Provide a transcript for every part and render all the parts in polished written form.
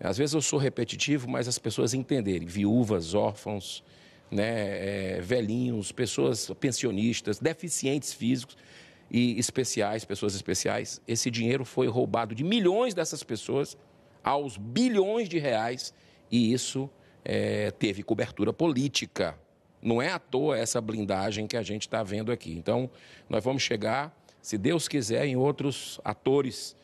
Às vezes eu sou repetitivo, mas as pessoas entenderem, viúvas, órfãos, né, velhinhos, pessoas pensionistas, deficientes físicos e especiais, pessoas especiais. Esse dinheiro foi roubado de milhões dessas pessoas aos bilhões de reais e isso teve cobertura política. Não é à toa essa blindagem que a gente está vendo aqui. Então, nós vamos chegar, se Deus quiser, em outros atores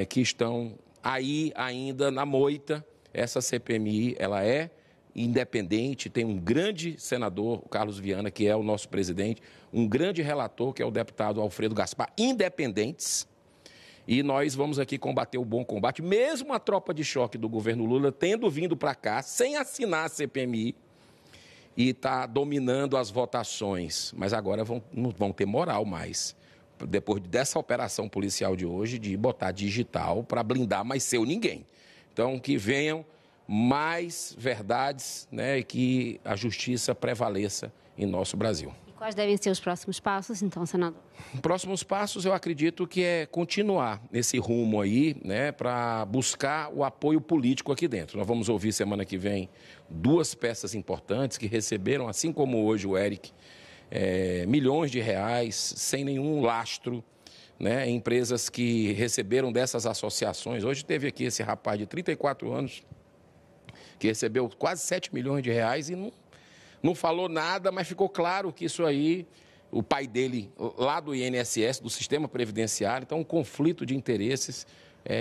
que estão aí ainda na moita. Essa CPMI, ela é independente, tem um grande senador, o Carlos Viana, que é o nosso presidente, um grande relator, que é o deputado Alfredo Gaspar, independentes. E nós vamos aqui combater o bom combate, mesmo a tropa de choque do governo Lula tendo vindo para cá, sem assinar a CPMI, e está dominando as votações. Mas agora não vão ter moral mais, depois dessa operação policial de hoje, de botar digital para blindar mais seu ninguém. Então, que venham mais verdades, né, e que a justiça prevaleça em nosso Brasil. E quais devem ser os próximos passos, então, senador? Próximos passos, eu acredito que é continuar nesse rumo aí, né, para buscar o apoio político aqui dentro. Nós vamos ouvir semana que vem 2 peças importantes que receberam, assim como hoje o Eric, milhões de reais, sem nenhum lastro, né, empresas que receberam dessas associações. Hoje teve aqui esse rapaz de 34 anos, que recebeu quase 7 milhões de reais e não falou nada, mas ficou claro que isso aí, o pai dele, lá do INSS, do Sistema Previdenciário, então um conflito de interesses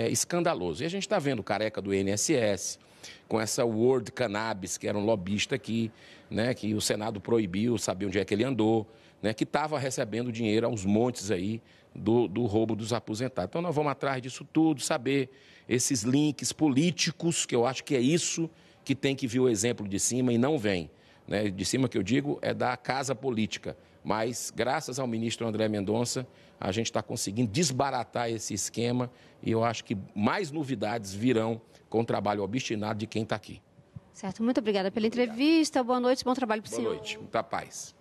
escandaloso. E a gente está vendo o careca do INSS, com essa World Cannabis, que era um lobista aqui, né, que o Senado proibiu, sabia onde é que ele andou, né, que estava recebendo dinheiro aos montes aí do roubo dos aposentados. Então nós vamos atrás disso tudo, saber esses links políticos, que eu acho que é isso que tem que vir o exemplo de cima e não vem. Né? De cima que eu digo é da casa política, mas graças ao ministro André Mendonça, a gente está conseguindo desbaratar esse esquema e eu acho que mais novidades virão com o trabalho obstinado de quem está aqui. Certo, muito obrigada pela entrevista, boa noite, bom trabalho para o senhor. Boa noite, muita paz.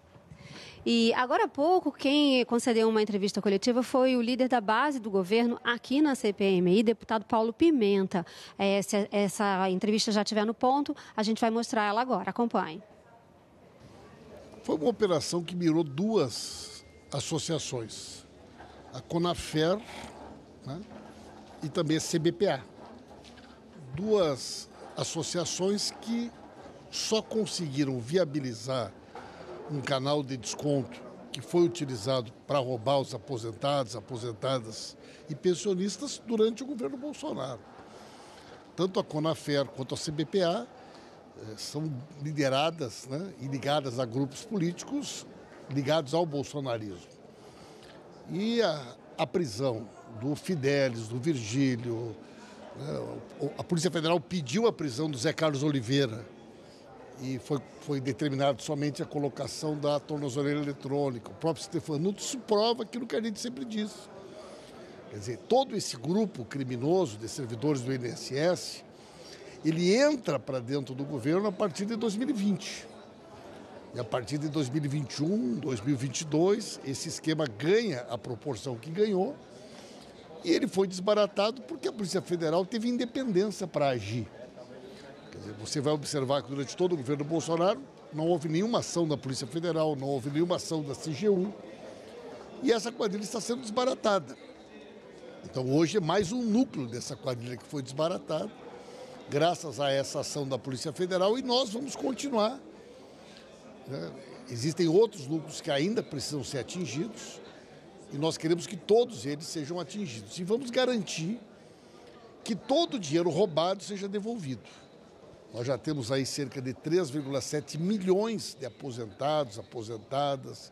E agora há pouco, quem concedeu uma entrevista coletiva foi o líder da base do governo aqui na CPMI, deputado Paulo Pimenta. Se essa entrevista já estiver no ponto, a gente vai mostrar ela agora. Acompanhe. Foi uma operação que mirou 2 associações, a Conafer, né, e também a CBPA. 2 associações que só conseguiram viabilizar um canal de desconto que foi utilizado para roubar os aposentados, aposentadas e pensionistas durante o governo Bolsonaro. Tanto a Conafer quanto a CBPA são lideradas, né, e ligadas a grupos políticos ligados ao bolsonarismo. E a prisão do Fidelis, do Virgílio, né, a Polícia Federal pediu a prisão do Zé Carlos Oliveira, e foi determinado somente a colocação da tornozeleira eletrônica. O próprio Stefanuto, isso prova aquilo que a gente sempre diz. Quer dizer, todo esse grupo criminoso de servidores do INSS, ele entra para dentro do governo a partir de 2020. E a partir de 2021, 2022, esse esquema ganha a proporção que ganhou e ele foi desbaratado porque a Polícia Federal teve independência para agir. Quer dizer, você vai observar que durante todo o governo Bolsonaro não houve nenhuma ação da Polícia Federal, não houve nenhuma ação da CGU e essa quadrilha está sendo desbaratada. Então hoje é mais um núcleo dessa quadrilha que foi desbaratada, graças a essa ação da Polícia Federal e nós vamos continuar. Né? Existem outros núcleos que ainda precisam ser atingidos e nós queremos que todos eles sejam atingidos e vamos garantir que todo o dinheiro roubado seja devolvido. Nós já temos aí cerca de 3,7 milhões de aposentados, aposentadas,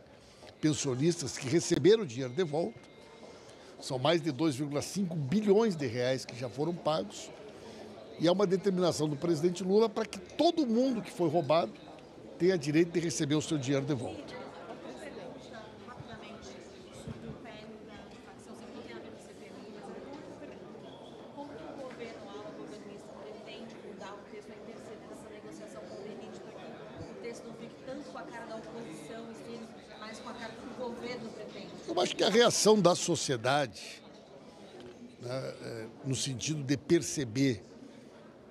pensionistas que receberam o dinheiro de volta. São mais de 2,5 bilhões de reais que já foram pagos. E é uma determinação do presidente Lula para que todo mundo que foi roubado tenha direito de receber o seu dinheiro de volta. Eu acho que a reação da sociedade, né, no sentido de perceber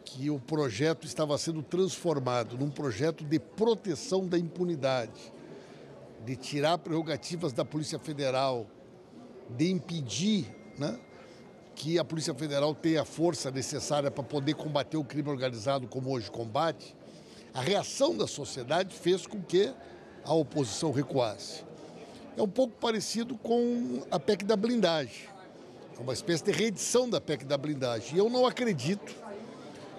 que o projeto estava sendo transformado num projeto de proteção da impunidade, de tirar prerrogativas da Polícia Federal, de impedir, né, que a Polícia Federal tenha a força necessária para poder combater o crime organizado como hoje combate, a reação da sociedade fez com que a oposição recuasse. É um pouco parecido com a PEC da blindagem, é uma espécie de reedição da PEC da blindagem. E eu não acredito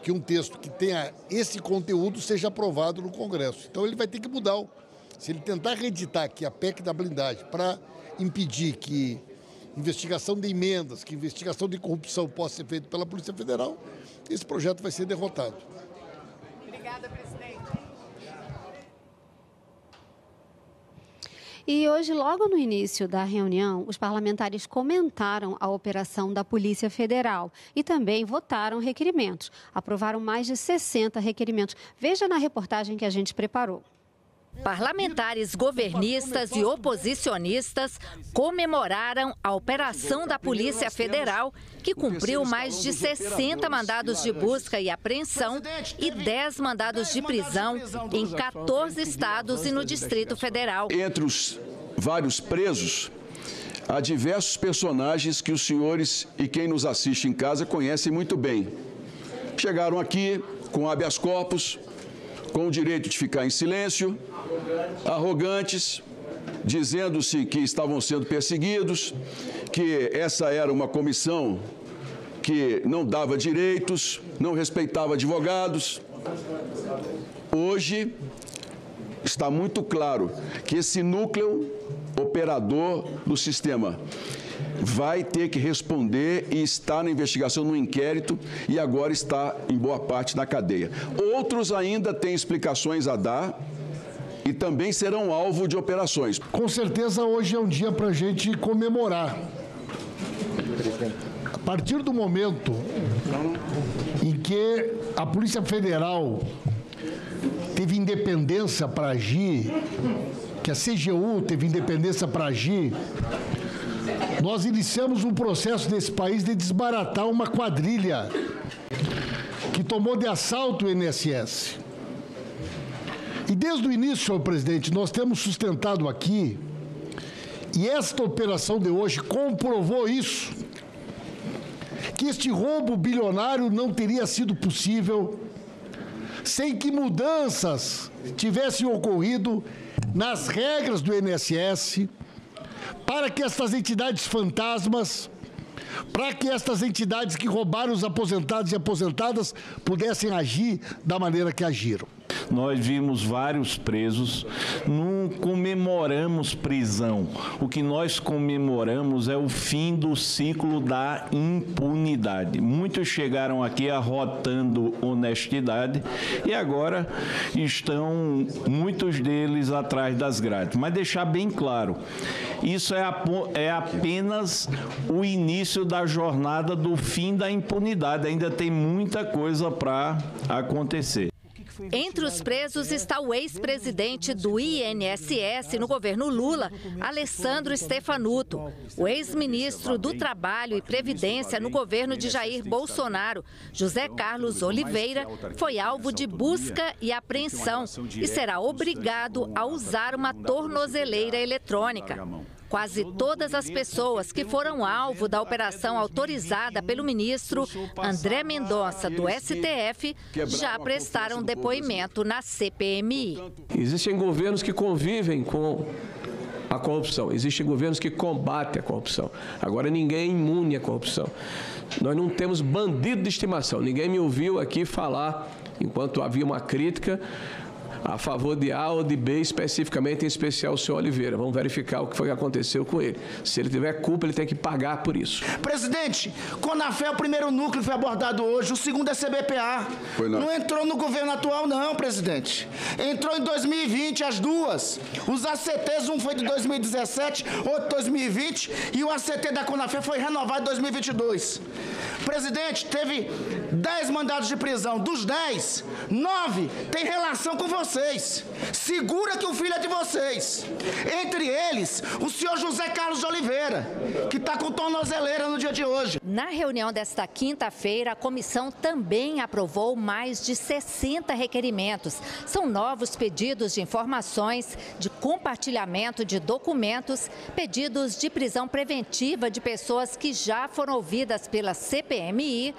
que um texto que tenha esse conteúdo seja aprovado no Congresso. Então ele vai ter que mudar. Se ele tentar reeditar aqui a PEC da blindagem para impedir que investigação de emendas, que investigação de corrupção possa ser feita pela Polícia Federal, esse projeto vai ser derrotado. Obrigada, presidente. E hoje, logo no início da reunião, os parlamentares comentaram a operação da Polícia Federal e também votaram requerimentos. Aprovaram mais de 60 requerimentos. Veja na reportagem que a gente preparou. Parlamentares governistas e oposicionistas comemoraram a operação da Polícia Federal, que cumpriu mais de 60 mandados de busca e apreensão e 10 mandados de prisão em 14 estados e no Distrito Federal. Entre os vários presos, há diversos personagens que os senhores e quem nos assiste em casa conhecem muito bem. Chegaram aqui com habeas corpus, com o direito de ficar em silêncio, arrogantes, dizendo-se que estavam sendo perseguidos, que essa era uma comissão que não dava direitos, não respeitava advogados. Hoje está muito claro que esse núcleo operador do sistema vai ter que responder e está na investigação, no inquérito, e agora está, em boa parte, na cadeia. Outros ainda têm explicações a dar e também serão alvo de operações. Com certeza, hoje é um dia para a gente comemorar. A partir do momento em que a Polícia Federal teve independência para agir, que a CGU teve independência para agir, nós iniciamos um processo nesse país de desbaratar uma quadrilha que tomou de assalto o INSS. E desde o início, senhor presidente, nós temos sustentado aqui, e esta operação de hoje comprovou isso, que este roubo bilionário não teria sido possível sem que mudanças tivessem ocorrido nas regras do INSS, para que estas entidades fantasmas, para que estas entidades que roubaram os aposentados e aposentadas pudessem agir da maneira que agiram. Nós vimos vários presos, não comemoramos prisão. O que nós comemoramos é o fim do ciclo da impunidade. Muitos chegaram aqui arrotando honestidade e agora estão, muitos deles, atrás das grades. Mas deixar bem claro, isso é apenas o início da jornada do fim da impunidade. Ainda tem muita coisa para acontecer. Entre os presos está o ex-presidente do INSS no governo Lula, Alessandro Stefanuto, o ex-ministro do Trabalho e Previdência no governo de Jair Bolsonaro, José Carlos Oliveira, foi alvo de busca e apreensão e será obrigado a usar uma tornozeleira eletrônica. Quase todas as pessoas que foram alvo da operação autorizada pelo ministro André Mendonça, do STF, já prestaram depoimento na CPMI. Existem governos que convivem com a corrupção, existem governos que combatem a corrupção. Agora, ninguém é imune à corrupção. Nós não temos bandido de estimação. Ninguém me ouviu aqui falar, enquanto havia uma crítica, a favor de A ou de B, especificamente, em especial o senhor Oliveira. Vamos verificar o que foi que aconteceu com ele. Se ele tiver culpa, ele tem que pagar por isso. Presidente, CONAFE, o primeiro núcleo foi abordado hoje, o segundo é CBPA. Não entrou no governo atual, não, presidente. Entrou em 2020, as duas. Os ACTs, um foi de 2017, outro de 2020, e o ACT da CONAFE foi renovado em 2022. Presidente, teve 10 mandados de prisão. Dos 10, 9 tem relação com vocês. Segura que o filho é de vocês. Entre eles, o senhor José Carlos de Oliveira, que está com tornozeleira no dia de hoje. Na reunião desta quinta-feira, a comissão também aprovou mais de 60 requerimentos. São novos pedidos de informações, de compartilhamento de documentos, pedidos de prisão preventiva de pessoas que já foram ouvidas pela CPMI,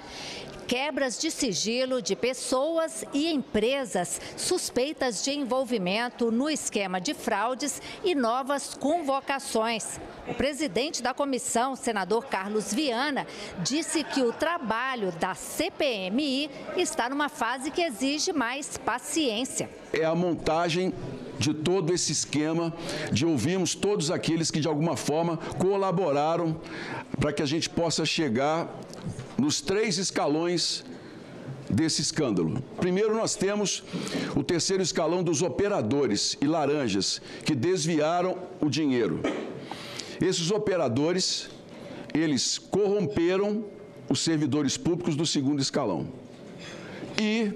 quebras de sigilo de pessoas e empresas suspeitas de envolvimento no esquema de fraudes e novas convocações. O presidente da comissão, senador Carlos Viana, disse que o trabalho da CPMI está numa fase que exige mais paciência. É a montagem de todo esse esquema, de ouvirmos todos aqueles que de alguma forma colaboraram para que a gente possa chegar nos 3 escalões desse escândalo. Primeiro, nós temos o 3º escalão dos operadores e laranjas que desviaram o dinheiro. Esses operadores, eles corromperam os servidores públicos do 2º escalão. E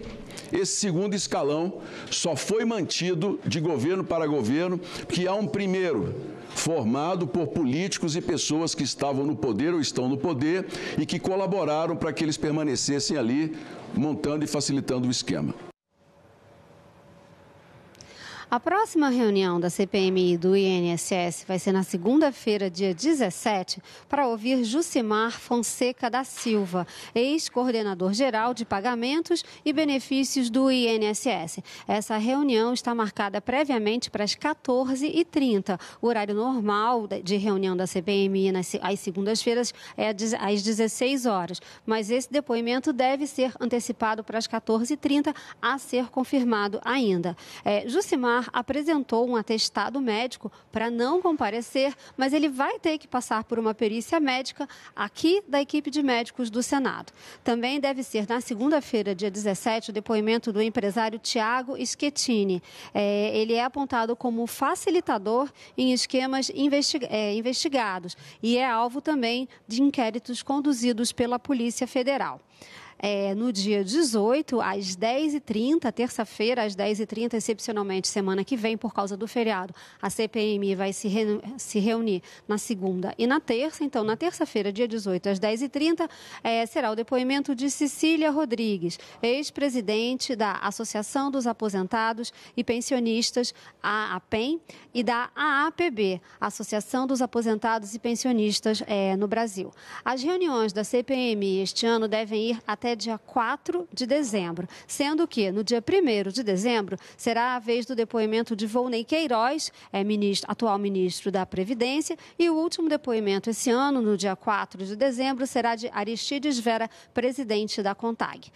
esse 2º escalão só foi mantido de governo para governo, porque há um primeiro formado por políticos e pessoas que estavam no poder ou estão no poder e que colaboraram para que eles permanecessem ali, montando e facilitando o esquema. A próxima reunião da CPMI do INSS vai ser na segunda-feira, dia 17, para ouvir Jucimar Fonseca da Silva, ex-coordenador-geral de pagamentos e benefícios do INSS. Essa reunião está marcada previamente para as 14h30. O horário normal de reunião da CPMI às segundas-feiras é às 16 horas, mas esse depoimento deve ser antecipado para as 14h30, a ser confirmado ainda. Jucimar apresentou um atestado médico para não comparecer, mas ele vai ter que passar por uma perícia médica aqui da equipe de médicos do Senado. Também deve ser na segunda-feira, dia 17, o depoimento do empresário Tiago Schettini. Ele é apontado como facilitador em esquemas investigados e é alvo também de inquéritos conduzidos pela Polícia Federal. No dia 18, às 10h30, terça-feira, às 10h30, excepcionalmente, semana que vem, por causa do feriado, a CPMI vai se reunir na segunda e na terça. Então, na terça-feira, dia 18, às 10h30, será o depoimento de Cecília Rodrigues, ex-presidente da Associação dos Aposentados e Pensionistas, a APEM, e da AAPB, Associação dos Aposentados e Pensionistas no Brasil. As reuniões da CPMI este ano devem ir até dia 4 de dezembro, sendo que no dia 1º de dezembro será a vez do depoimento de Volney Queiroz, atual ministro da Previdência, e o último depoimento esse ano, no dia 4 de dezembro, será de Aristides Vera, presidente da CONTAG.